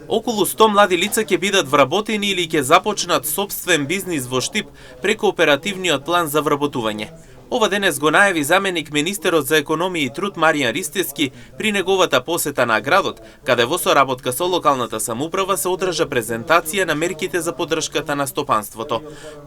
Околу 100 млади лица ќе бидат вработени или ќе започнат собствен бизнис во Штип преку оперативниот план за вработување. Ова денес го најави заменик министерот за економија и труд Маријан Ристевски при неговата посета на градот, каде во соработка со локалната самоуправа се одржа презентација на мерките за поддршката на стопанството.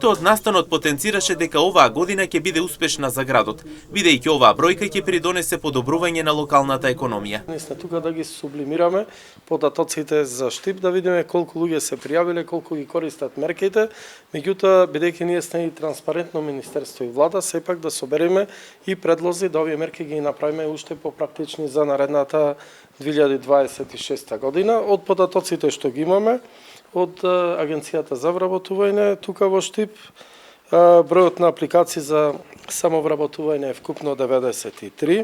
Тој од настанот потенцираше дека оваа година ќе биде успешна за градот, бидејќи оваа бројка ќе придонесе подобрување на локалната економија. Ние сме тука да ги сублимираме податоците за Штип, да видиме колку луѓе се пријавиле, колку ги користат мерките, меѓутоа бидејќи ние сме и транспарентно министерство и влада, сепак да собереме и предлози да овие мерки ги направиме уште попрактични за наредната 2026 година. Од податоците што ги имаме од Агенцијата за вработување тука во Штип, бројот на апликации за самовработување е вкупно 93.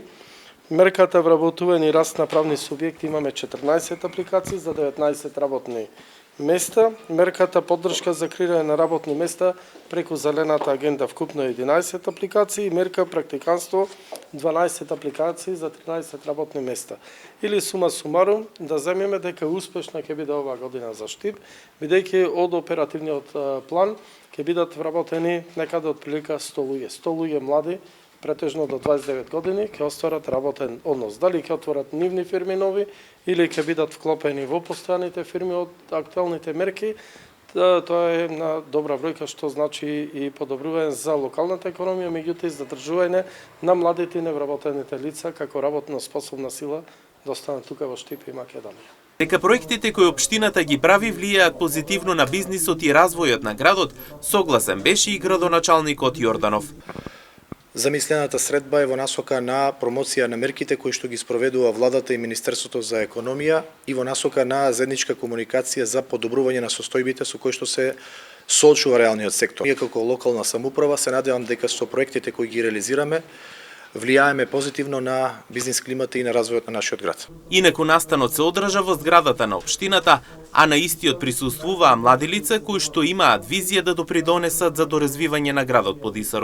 Мерката вработување и раст на правни субјекти имаме 14 апликации за 19 работни места. Мерката поддршка за креирање на работни места преку зелената агенда вкупно 11 апликации, мерка практиканство 12 апликации за 13 работни места. Или сума сумарум да земеме дека успешна ќе биде оваа година за Штип, бидејќи од оперативниот план ќе бидат вработени некаде од прилика 100 луѓе. 100 луѓе млади, претежно до 29 години, ќе остварат работен однос. Дали ќе отворат нивни фирми нови или ќе бидат вклопени во постојаните фирми од актуелните мерки, тоа е на добра бројка, што значи и подобрување за локалната економија, меѓутоа и задржување на младите и невработените лица како работно способна сила да останат тука во Штип и Македонија. Дека проектите кои општината ги прави влијаат позитивно на бизнисот и развојот на градот, согласен беше и градоначалникот Јорданов. Замислената средба е во насока на промоција на мерките кои што ги спроведува владата и Министерството за економија и во насока на заедничка комуникација за подобрување на состојбите со кои што се соочува реалниот сектор. Ние како локална самоуправа се надевам дека со проектите кои ги реализираме влијаеме позитивно на бизнис климата и на развојот на нашиот град. Инаку настанот се одржа во зградата на општината, а на истиот присуствуваа млади лица кои што имаат визија да допридонесат за доразвивање на градот под Исарот.